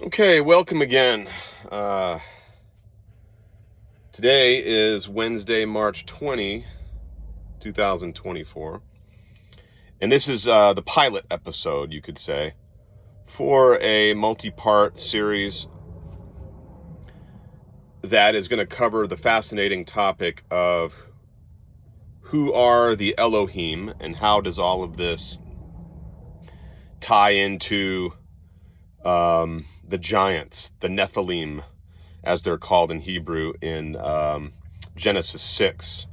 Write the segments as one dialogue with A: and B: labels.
A: Okay, welcome again. Today is Wednesday, March 20, 2024. And this is the pilot episode, you could say, for a multi-part series that is going to cover the fascinating topic of who are the Elohim and how does all of this tie into the giants, the Nephilim, as they're called in Hebrew in Genesis 6.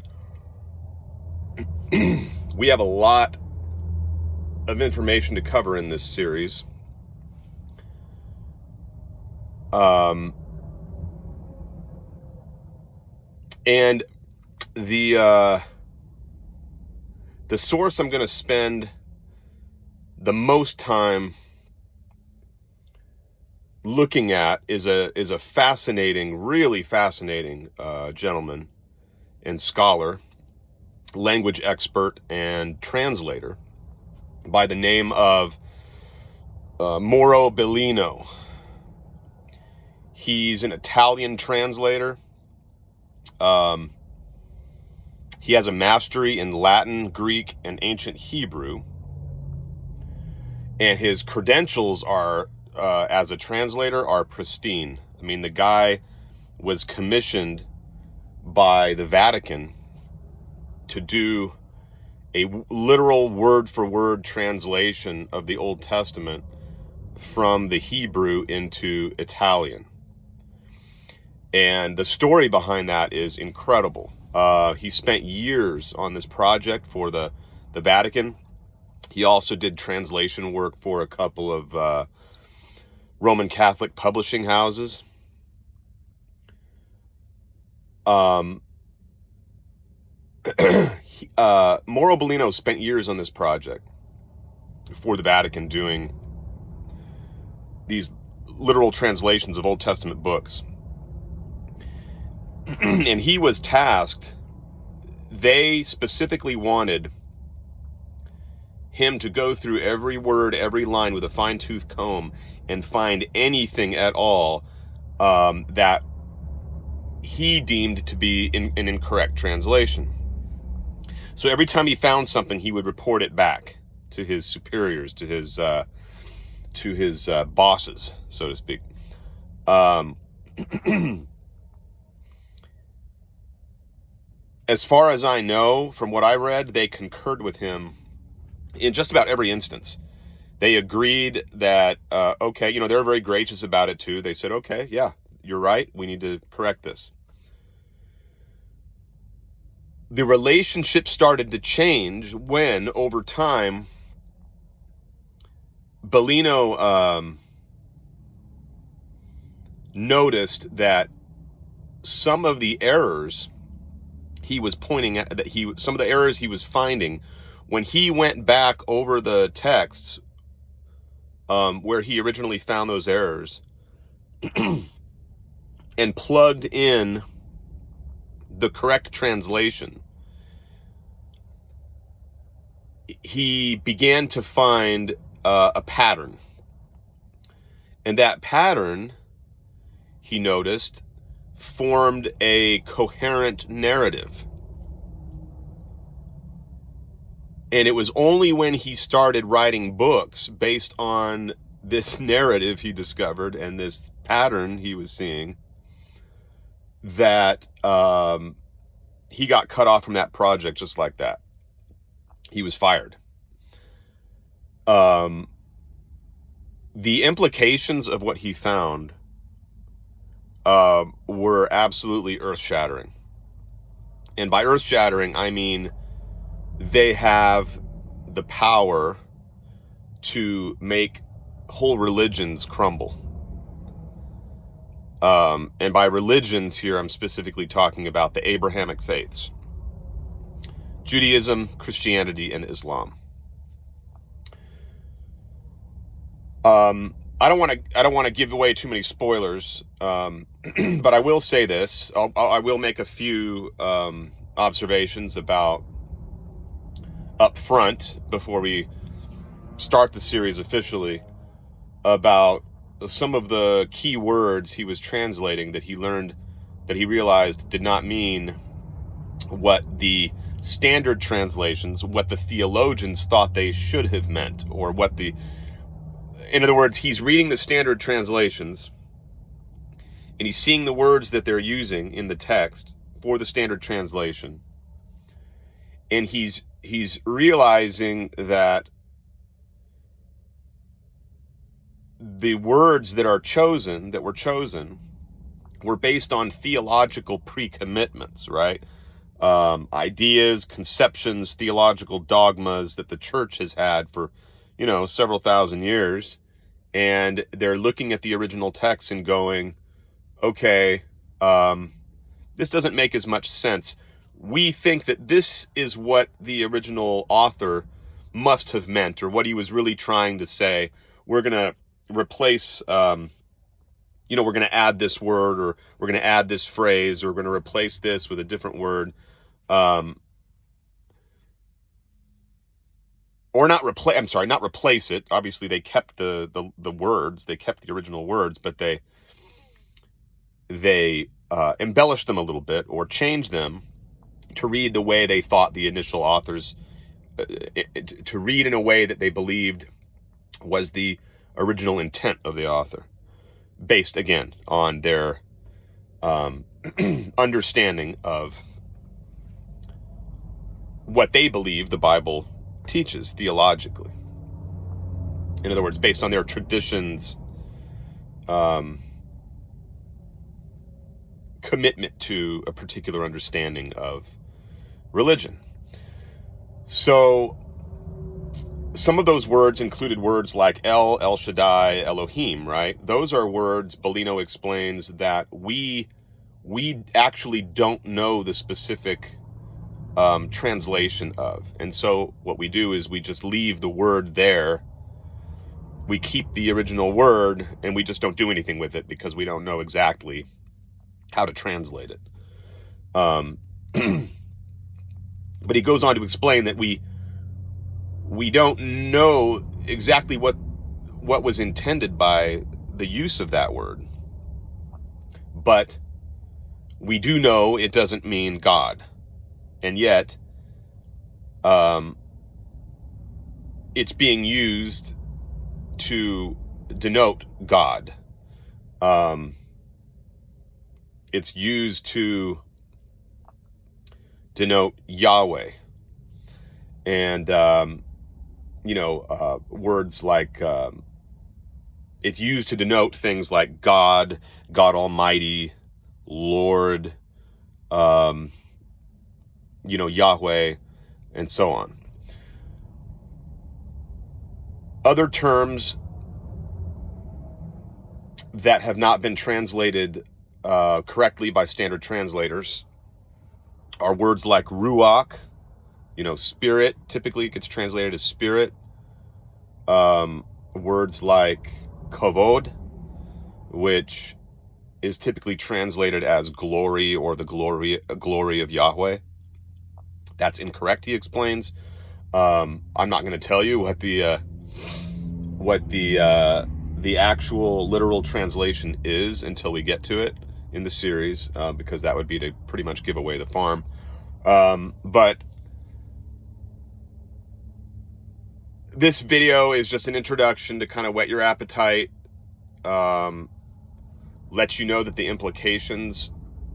A: We have a lot of information to cover in this series. And the source I'm going to spend the most time looking at is a fascinating, really fascinating gentleman and scholar, language expert and translator by the name of Mauro Biglino. He's an Italian translator. He has a mastery in Latin, Greek, and ancient Hebrew. And his credentials are, as a translator, are pristine. I mean, the guy was commissioned by the Vatican to do a literal word-for-word translation of the Old Testament from the Hebrew into Italian. And the story behind that is incredible. He spent years on this project for the Vatican. He also did translation work for a couple of Roman Catholic publishing houses. Mauro Biglino spent years on this project for the Vatican doing these literal translations of Old Testament books. And he was tasked, they specifically wanted him to go through every word, every line with a fine-tooth comb and find anything at all that he deemed to be an incorrect translation. So every time he found something, he would report it back to his superiors, to his bosses, so to speak. As far as I know, from what I read, they concurred with him in just about every instance. They agreed that, okay, they were very gracious about it too. They said, okay, yeah, you're right. We need to correct this. The relationship started to change when, over time, Biglino noticed that some of the errors he was pointing at, some of the errors he was finding when he went back over the texts where he originally found those errors and plugged in the correct translation, he began to find a pattern. And that pattern, he noticed, formed a coherent narrative. And it was only when he started writing books based on this narrative he discovered and this pattern he was seeing that he got cut off from that project just like that. He was fired. The implications of what he found were absolutely earth-shattering. And by earth-shattering, I mean they have the power to make whole religions crumble. And by religions here, I'm specifically talking about the Abrahamic faiths: Judaism, Christianity, and Islam. I don't want to give away too many spoilers, but I will say this. I will make a few observations about up front before we start the series officially about some of the key words he was translating that he learned, that he realized did not mean what the standard translations, what the theologians thought they should have meant, or what the, in other words, he's reading the standard translations and he's seeing the words that they're using in the text for the standard translation. And he's realizing that the words that were chosen were based on theological pre-commitments, right? Ideas, conceptions, theological dogmas that the church has had for, several thousand years. And they're looking at the original text and going, okay, this doesn't make as much sense. We think that this is what the original author must have meant, or what he was really trying to say. We're going to replace, we're going to add this word, or we're going to add this phrase, or we're going to replace this with a different word. Or not replace it. Obviously, they kept the words, they kept the original words, but they embellished them a little bit, or changed them to read the way they thought the initial authors, to read in a way that they believed was the original intent of the author, based, again, on their understanding of what they believe the Bible teaches theologically. In other words, based on their traditions, commitment to a particular understanding of religion. So some of those words included words like El Shaddai, Elohim, right? Those are words, Biglino explains, that we actually don't know the specific translation of. And so what we do is we just leave the word there. We keep the original word and we just don't do anything with it because we don't know exactly how to translate it. But he goes on to explain that we don't know exactly what was intended by the use of that word. But we do know it doesn't mean God. And yet, it's being used to denote God. It's used to denote Yahweh. And, words like, it's used to denote things like God, God Almighty, Lord, Yahweh, and so on. Other terms that have not been translated correctly by standard translators are words like ruach, spirit. Typically it gets translated as spirit. Words like kavod, which is typically translated as glory, or the glory of Yahweh. That's incorrect, he explains. I'm not going to tell you what the actual literal translation is until we get to it in the series, because that would be to pretty much give away the farm. But this video is just an introduction to kind of whet your appetite, let you know that the implications,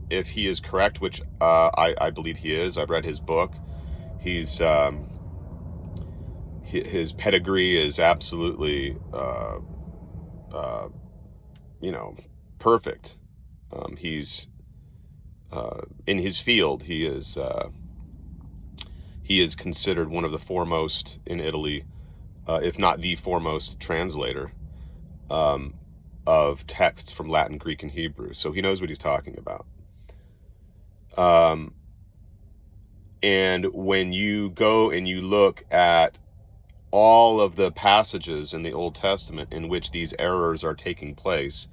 A: if he is correct, which I believe he is. I've read his book. He's his pedigree is absolutely perfect. He's in his field. He is considered one of the foremost in Italy, if not the foremost translator of texts from Latin, Greek, and Hebrew. So he knows what he's talking about. And when you go and you look at all of the passages in the Old Testament in which these errors are taking place,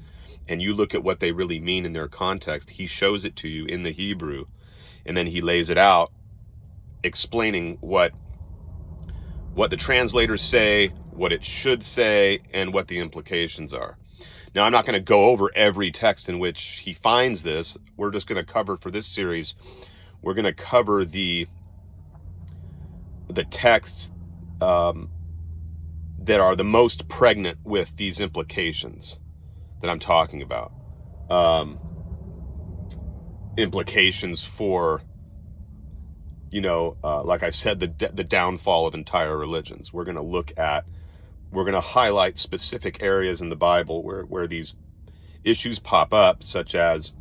A: and you look at what they really mean in their context, he shows it to you in the Hebrew, and then he lays it out, explaining what the translators say, what it should say, and what the implications are. Now, I'm not going to go over every text in which he finds this. We're just going to cover, for this series, we're going to cover the texts that are the most pregnant with these implications that I'm talking about. Implications for, like I said, the downfall of entire religions. We're going to highlight specific areas in the Bible where these issues pop up, such as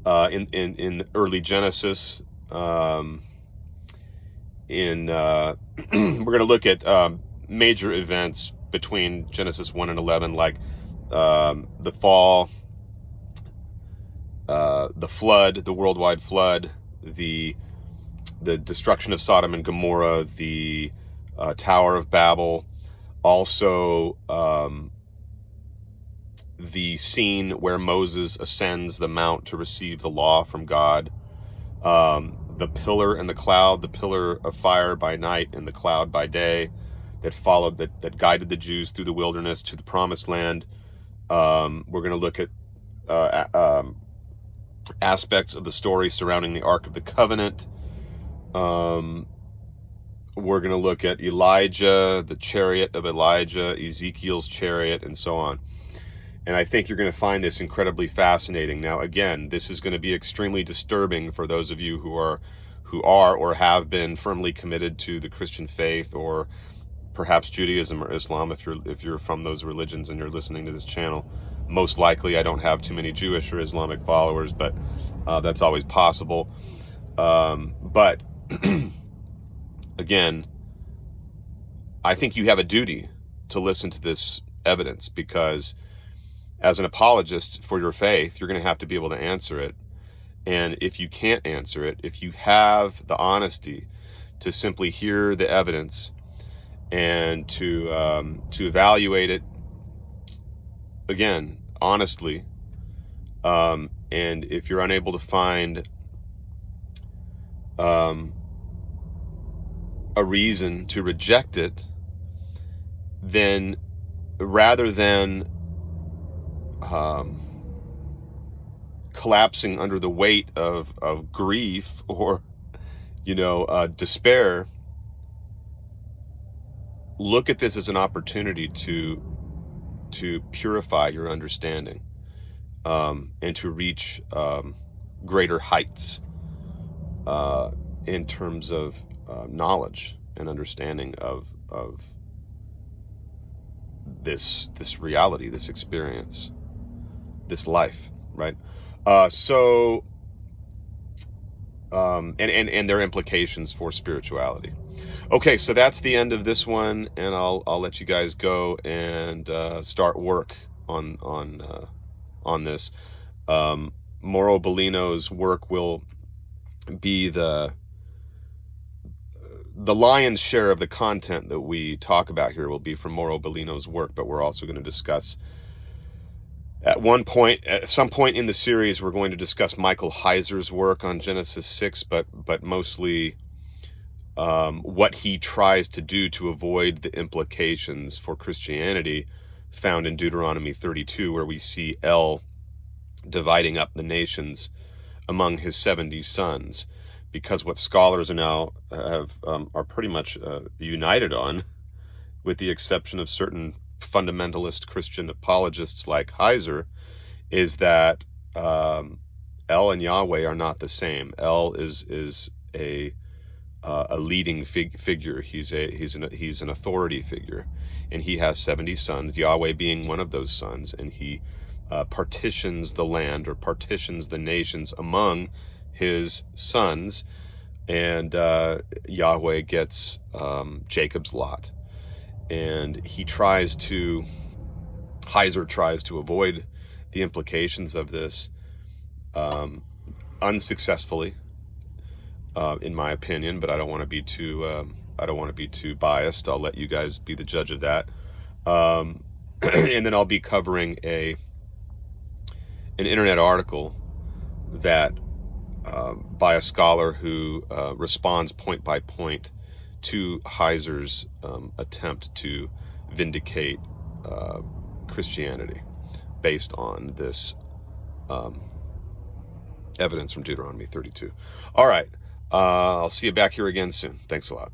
A: in early Genesis. We're going to look at major events between Genesis 1 and 11, like the fall, the flood, the worldwide flood, the destruction of Sodom and Gomorrah, the Tower of Babel, also the scene where Moses ascends the mount to receive the law from God, the pillar and the cloud, the pillar of fire by night and the cloud by day that followed, that guided the Jews through the wilderness to the promised land. We're going to look at aspects of the story surrounding the Ark of the Covenant. We're going to look at Elijah, the chariot of Elijah, Ezekiel's chariot, and so on. And I think you're going to find this incredibly fascinating. Now, again, this is going to be extremely disturbing for those of you who are or have been firmly committed to the Christian faith, or perhaps Judaism or Islam, if you're from those religions and you're listening to this channel. Most likely, I don't have too many Jewish or Islamic followers, but that's always possible. But again, I think you have a duty to listen to this evidence, because as an apologist for your faith, you're going to have to be able to answer it. And if you can't answer it, if you have the honesty to simply hear the evidence and to evaluate it, again, honestly, and if you're unable to find a reason to reject it, then rather than collapsing under the weight of grief or despair, look at this as an opportunity to purify your understanding, and to reach greater heights in terms of knowledge and understanding of this reality, this experience, this life, right? And their implications for spirituality. Okay, so that's the end of this one, and I'll let you guys go and start work on this. Mauro Biglino's work will be the lion's share of the content that we talk about here will be from Mauro Biglino's work, but we're also going to discuss at some point in the series, we're going to discuss Michael Heiser's work on Genesis 6, but mostly what he tries to do to avoid the implications for Christianity found in Deuteronomy 32, where we see El dividing up the nations among his 70 sons. Because what scholars are now are pretty much united on, with the exception of certain fundamentalist Christian apologists like Heiser, is that El and Yahweh are not the same. El is a leading figure. He's an authority figure, and he has 70 sons. Yahweh being one of those sons, and he partitions the land, or partitions the nations among his sons, and Yahweh gets Jacob's lot. And Heiser tries to avoid the implications of this unsuccessfully, in my opinion. But I don't want to be too biased. I'll let you guys be the judge of that. And then I'll be covering an internet article that by a scholar who responds point by point to Heiser's attempt to vindicate Christianity based on this evidence from Deuteronomy 32. All right. I'll see you back here again soon. Thanks a lot.